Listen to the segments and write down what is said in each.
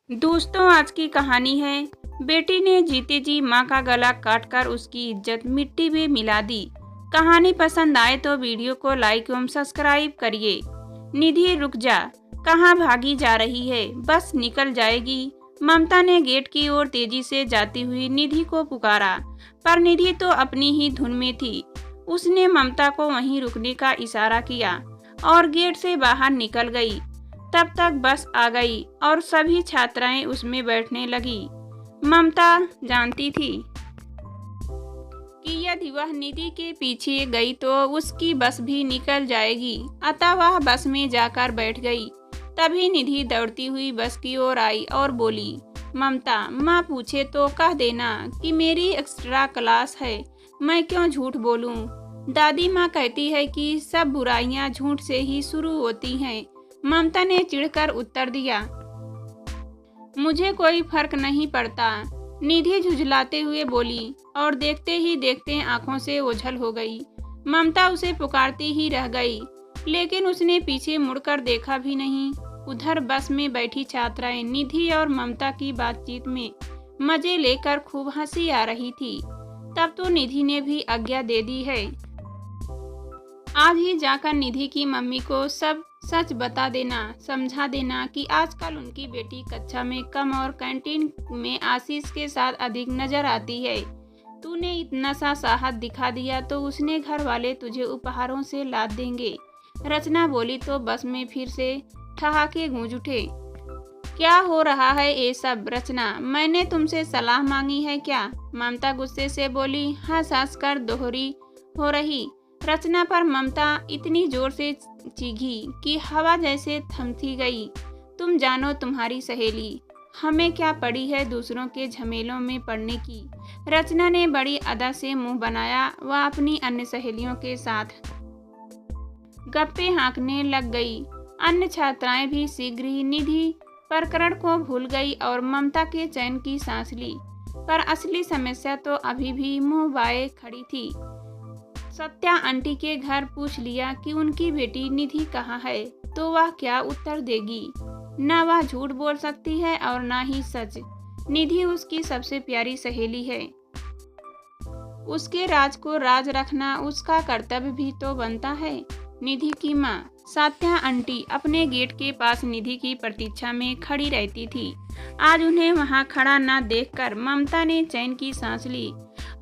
दोस्तों, आज की कहानी है बेटी ने जीते जी माँ का गला काटकर उसकी इज्जत मिट्टी में मिला दी। कहानी पसंद आए तो वीडियो को लाइक एवं सब्सक्राइब करिए। निधि रुक जा, कहाँ भागी जा रही है? बस निकल जाएगी। ममता ने गेट की ओर तेजी से जाती हुई निधि को पुकारा, पर निधि तो अपनी ही धुन में थी। उसने ममता को वहीं रुकने का इशारा किया और गेट से बाहर निकल गई। तब तक बस आ गई और सभी छात्राएं उसमें बैठने लगी। ममता जानती थी कि यदि वह निधि के पीछे गई तो उसकी बस भी निकल जाएगी, अतः वह बस में जाकर बैठ गई। तभी निधि दौड़ती हुई बस की ओर आई और बोली, ममता, माँ पूछे तो कह देना कि मेरी एक्स्ट्रा क्लास है। मैं क्यों झूठ बोलूं? दादी माँ कहती है कि सब बुराइयां झूठ से ही शुरू होती हैं। ममता ने चिढ़कर उत्तर दिया, मुझे कोई फर्क नहीं पड़ता। निधि झुझलाते हुए बोली और देखते ही देखते आंखों से ओझल हो गई। ममता उसे पुकारती ही रह गई, लेकिन उसने पीछे मुड़कर देखा भी नहीं। उधर बस में बैठी छात्राएं निधि और ममता की बातचीत में मजे लेकर खूब हंसी आ रही थी। तब तो निधि ने भी आज्ञा दे दी है, आज ही जाकर निधि की मम्मी को सब सच बता देना, समझा देना कि आजकल उनकी बेटी कक्षा में कम और कैंटीन में आशीष के साथ अधिक नजर आती है। तूने इतना सा साहस दिखा दिया तो उसने घर वाले तुझे उपहारों से लाद देंगे। रचना बोली तो बस में फिर से ठहाके गूंज उठे। क्या हो रहा है ये सब? रचना, मैंने तुमसे सलाह मांगी है क्या? ममता गुस्से से बोली, हंस हंस कर दोहरी हो रही। रचना पर ममता इतनी जोर से चीखी कि हवा जैसे थमथी गई। तुम जानो तुम्हारी सहेली, हमें क्या पड़ी है दूसरों के झमेलों में पड़ने की। रचना ने बड़ी अदा से मुंह बनाया। वह अपनी अन्य सहेलियों के साथ गप्पे हाँकने लग गई। अन्य छात्राएं भी शीघ्र ही निधि प्रकरण को भूल गई और ममता के चैन की सांस ली। पर असली समस्या तो अभी भी मुंह बाए खड़ी थी। सत्या आंटी के घर पूछ लिया कि उनकी बेटी निधि कहाँ है, तो वह क्या उत्तर देगी? न वह झूठ बोल सकती है और न ही सच। निधि उसकी सबसे प्यारी सहेली है। उसके राज को राज रखना उसका कर्तव्य भी तो बनता है। निधि की माँ सत्या आंटी अपने गेट के पास निधि की प्रतीक्षा में खड़ी रहती थी। आज उन्हें वहां खड़ा न देखकर ममता ने चैन की सांस ली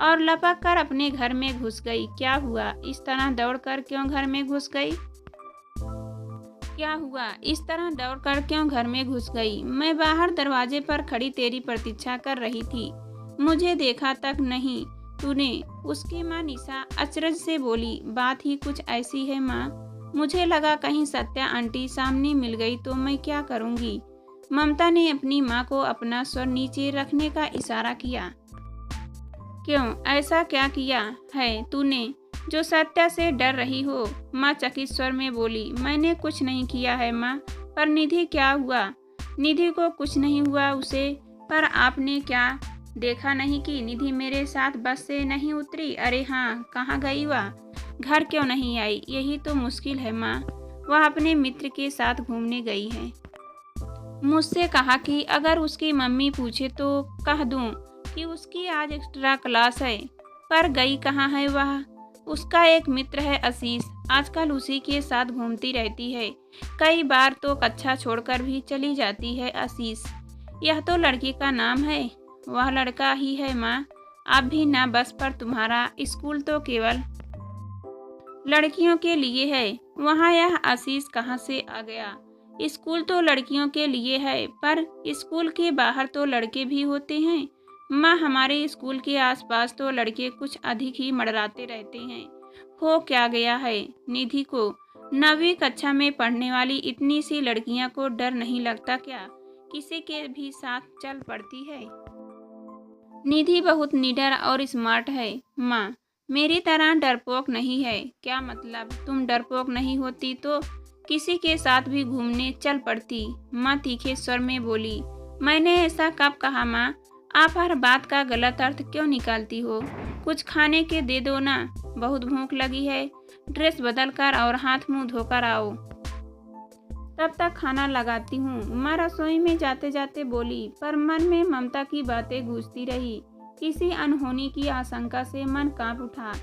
और लपक कर अपने घर में घुस गई। क्या हुआ? इस तरह दौड़कर क्यों घर में घुस गई? क्या हुआ? इस तरह दौड़कर क्यों घर में घुस गई? मैं बाहर दरवाजे पर खड़ी तेरी प्रतीक्षा कर रही थी, मुझे देखा तक नहीं तूने? उसकी माँ निशा अचरज से बोली, बात ही कुछ ऐसी है माँ, मुझे लगा कहीं सत्या आंटी सामने मिल गई तो मैं क्या करूँगी। ममता ने अपनी माँ को अपना स्वर नीचे रखने का इशारा किया। क्यों, ऐसा क्या किया है तूने जो सत्या से डर रही हो? माँ चकित स्वर में बोली, मैंने कुछ नहीं किया है माँ। पर निधि क्या हुआ? निधि को कुछ नहीं हुआ उसे। पर आपने क्या देखा नहीं कि निधि मेरे साथ बस से नहीं उतरी? अरे हाँ, कहाँ गई वह? घर क्यों नहीं आई? यही तो मुश्किल है माँ, वह अपने मित्र के साथ घूमने गई है। मुझसे कहा कि अगर उसकी मम्मी पूछे तो कह दूं कि उसकी आज एक्स्ट्रा क्लास है। पर गई कहाँ है वह? उसका एक मित्र है आशीष, आजकल उसी के साथ घूमती रहती है। कई बार तो कक्षा छोड़कर भी चली जाती है आशीष। यह तो लड़की का नाम है। वह लड़का ही है माँ, अब भी ना बस पर तुम्हारा स्कूल तो केवल लड़कियों के लिए है। वहाँ यह आशीष कहाँ से आ गया? स्कूल तो लड़कियों के लिए है, पर स्कूल के बाहर तो लड़के भी होते हैं। माँ, हमारे स्कूल के आसपास तो लड़के कुछ अधिक ही मंडराते रहते हैं। हो क्या गया है निधि को? 9वीं कक्षा में पढ़ने वाली इतनी सी लड़कियां को डर नहीं लगता क्या? किसी के भी साथ चल पड़ती है। निधि बहुत निडर और स्मार्ट है माँ, मेरी तरह डरपोक नहीं है। क्या मतलब? तुम डरपोक नहीं होती तो किसी के साथ भी घूमने चल पड़ती। माँ तीखे स्वर में बोली, मैंने ऐसा कब कहा माँ? आप हर बात का गलत अर्थ क्यों निकालती हो? कुछ खाने के दे दो ना, बहुत भूख लगी है। ड्रेस बदल कर और हाथ मुंह धोकर आओ। तब तक खाना लगाती हूँ। माँ रसोई में जाते जाते बोली, पर मन में ममता की बातें गूंजती रही। किसी अनहोनी की आशंका से मन कांप उठा।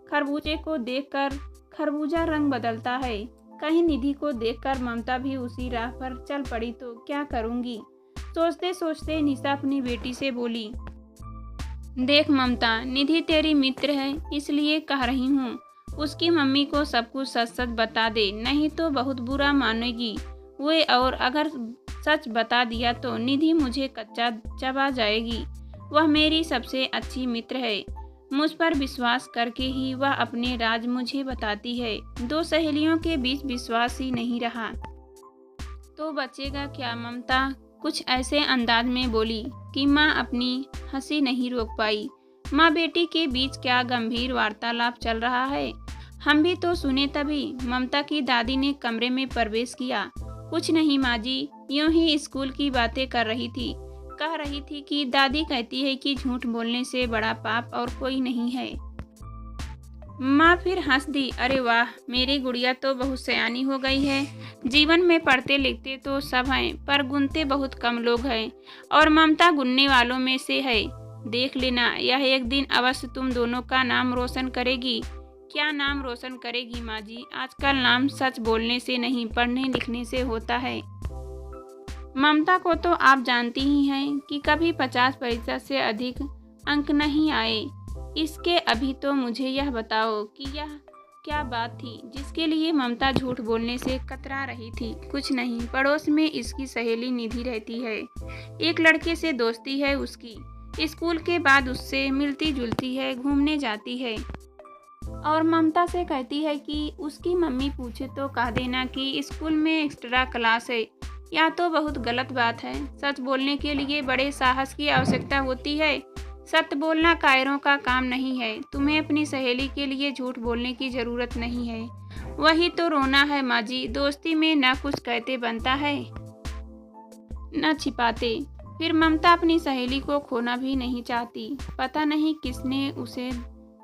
खरबूजे को देखकर खरबूजा रंग बदलता है। कहीं निधि को देखकर ममता भी उसी राह पर चल पड़ी तो क्या करूँगी। सोचते सोचते निशा अपनी बेटी से बोली, देख ममता, निधि तेरी मित्र है, इसलिए कह रही हूँ, उसकी मम्मी को सब कुछ सच सच बता दे, नहीं तो बहुत बुरा मानेगी वे, और अगर सच बता दिया तो निधि मुझे कच्चा चबा जाएगी। वह मेरी सबसे अच्छी मित्र है। मुझ पर विश्वास करके ही वह अपने राज मुझे बताती है। दो सहेलियों के बीच विश्वास ही नहीं रहा तो बचेगा क्या। ममता कुछ ऐसे अंदाज में बोली कि माँ अपनी हंसी नहीं रोक पाई। माँ बेटी के बीच क्या गंभीर वार्तालाप चल रहा है, हम भी तो सुने तभी। ममता की दादी ने कमरे में प्रवेश किया। कुछ नहीं माँ जी, यूं ही स्कूल की बातें कर रही थी। कह रही थी कि दादी कहती है कि झूठ बोलने से बड़ा पाप और कोई नहीं है। माँ फिर हंस दी। अरे वाह, मेरी गुड़िया तो बहुत सयानी हो गई है। जीवन में पढ़ते लिखते तो सब हैं, पर गुनते बहुत कम लोग हैं, और ममता गुनने वालों में से है। देख लेना, यह एक दिन अवश्य तुम दोनों का नाम रोशन करेगी। क्या नाम रोशन करेगी माँ जी? आजकल नाम सच बोलने से नहीं, पढ़ने लिखने से होता है। ममता को तो आप जानती ही हैं कि कभी 50% से अधिक अंक नहीं आए। इसके अभी तो मुझे यह बताओ कि यह क्या बात थी जिसके लिए ममता झूठ बोलने से कतरा रही थी। कुछ नहीं, पड़ोस में इसकी सहेली निधि रहती है। एक लड़के से दोस्ती है उसकी। स्कूल के बाद उससे मिलती जुलती है, घूमने जाती है, और ममता से कहती है कि उसकी मम्मी पूछे तो कह देना कि स्कूल में एक्स्ट्रा क्लास है। यह तो बहुत गलत बात है। सच बोलने के लिए बड़े साहस की आवश्यकता होती है। सत्य बोलना कायरों का काम नहीं है। तुम्हें अपनी सहेली के लिए झूठ बोलने की जरूरत नहीं है। वही तो रोना है माँ जी, दोस्ती में न कुछ कहते बनता है न छिपाते। फिर ममता अपनी सहेली को खोना भी नहीं चाहती। पता नहीं किसने उसे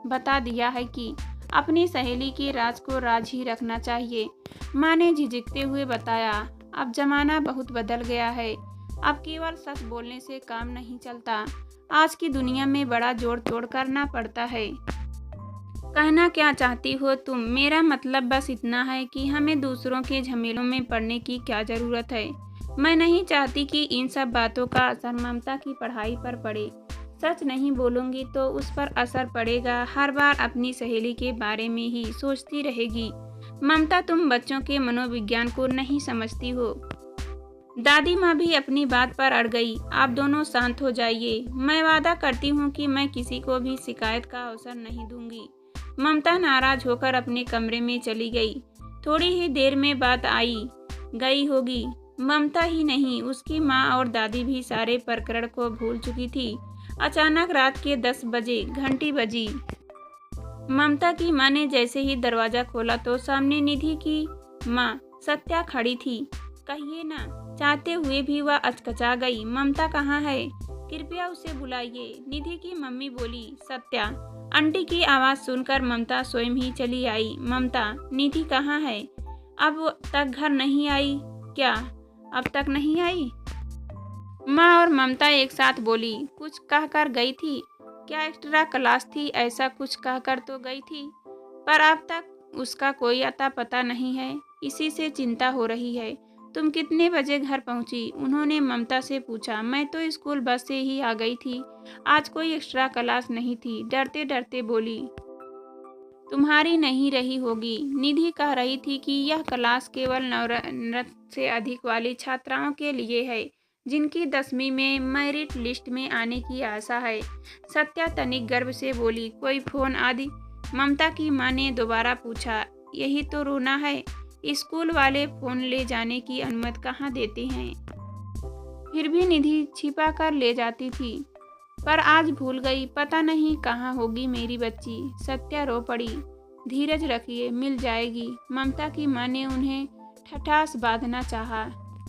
बता दिया है कि अपनी सहेली के राज को राज ही रखना चाहिए। माँ ने झिझकते हुए बताया, अब जमाना बहुत बदल गया है। अब केवल सच बोलने से काम नहीं चलता। आज की दुनिया में बड़ा जोड़ तोड़ करना पड़ता है। कहना क्या चाहती हो तुम? मेरा मतलब बस इतना है कि हमें दूसरों के झमेलों में पड़ने की क्या जरूरत है। मैं नहीं चाहती कि इन सब बातों का असर ममता की पढ़ाई पर पड़े। सच नहीं बोलूंगी तो उस पर असर पड़ेगा। हर बार अपनी सहेली के बारे में ही सोचती रहेगी। ममता, तुम बच्चों के मनोविज्ञान को नहीं समझती हो। दादी माँ भी अपनी बात पर अड़ गई। आप दोनों शांत हो जाइए। मैं वादा करती हूँ कि मैं किसी को भी शिकायत का अवसर नहीं दूंगी। ममता नाराज होकर अपने कमरे में चली गई। थोड़ी ही देर में बात आई गई होगी। ममता ही नहीं, उसकी माँ और दादी भी सारे प्रकरण को भूल चुकी थी। अचानक रात के 10 बजे घंटी बजी। ममता की माँ ने जैसे ही दरवाजा खोला तो सामने निधि की माँ सत्या खड़ी थी। कहिए ना, चाहते हुए भी वह अचकचा गई। ममता कहाँ है? कृपया उसे बुलाइए, निधि की मम्मी बोली। सत्या आंटी की आवाज़ सुनकर ममता स्वयं ही चली आई। ममता, निधि कहाँ है? अब तक घर नहीं आई क्या? अब तक नहीं आई? माँ और ममता एक साथ बोली। कुछ कहकर गई थी क्या? एक्स्ट्रा क्लास थी, ऐसा कुछ कहकर तो गई थी, पर अब तक उसका कोई अता पता नहीं है। इसी से चिंता हो रही है। तुम कितने बजे घर पहुंची? उन्होंने ममता से पूछा। मैं तो स्कूल बस से ही आ गई थी, आज कोई एक्स्ट्रा क्लास नहीं थी, डरते डरते बोली। तुम्हारी नहीं रही होगी। निधि कह रही थी कि यह क्लास केवल 9 से अधिक वाली छात्राओं के लिए है, जिनकी 10वीं में मेरिट लिस्ट में आने की आशा है। सत्या तनिक गर्व से बोली। कोई फोन आदि? ममता की माँ ने दोबारा पूछा। यही तो रोना है। स्कूल वाले फोन ले जाने की अनुमति कहाँ देते हैं? फिर भी निधि छिपा कर ले जाती थी, पर आज भूल गई। पता नहीं कहाँ होगी मेरी बच्ची। सत्या रो पड़ी। धीरज रखिए, मिल जाएगी। ममता की माँ ने उन्हें ठठास बांधना चाहा।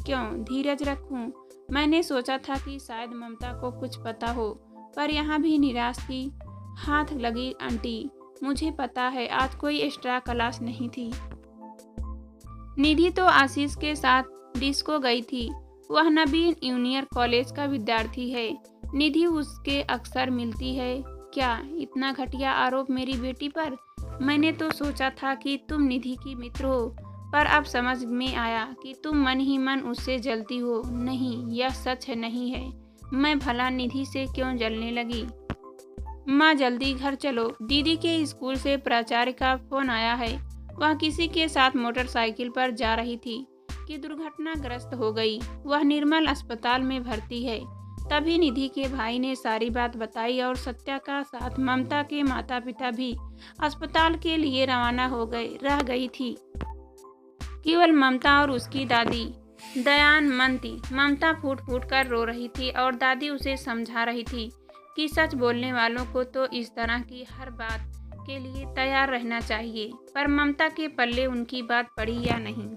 क्यों धीरज रखूं? मैंने सोचा था कि शायद ममता को कुछ पता हो, पर यहाँ भी निराश थी। हाथ लगी आंटी, मुझे पता है आज कोई एक्स्ट्रा क्लास नहीं थी। निधि तो आशीष के साथ डिस्को गई थी। वह नवीन जूनियर कॉलेज का विद्यार्थी है। निधि उसके अक्सर मिलती है। क्या इतना घटिया आरोप मेरी बेटी पर? मैंने तो सोचा था कि तुम निधि की मित्र हो, पर अब समझ में आया कि तुम मन ही मन उससे जलती हो। नहीं, यह सच नहीं है। मैं भला निधि से क्यों जलने लगी? माँ, जल्दी घर चलो। दीदी के स्कूल से प्राचार्य का फोन आया है। वह किसी के साथ मोटरसाइकिल पर जा रही थी कि दुर्घटनाग्रस्त हो गई। वह निर्मल अस्पताल में भर्ती है। तभी निधि के भाई ने सारी बात बताई और सत्या का साथ ममता के माता पिता भी अस्पताल के लिए रवाना हो गए। रह गई थी केवल ममता और उसकी दादी दयानमती। ममता फूट फूट कर रो रही थी और दादी उसे समझा रही थी कि सच बोलने वालों को तो इस तरह की हर बात के लिए तैयार रहना चाहिए। पर ममता के पल्ले उनकी बात पड़ी या नहीं।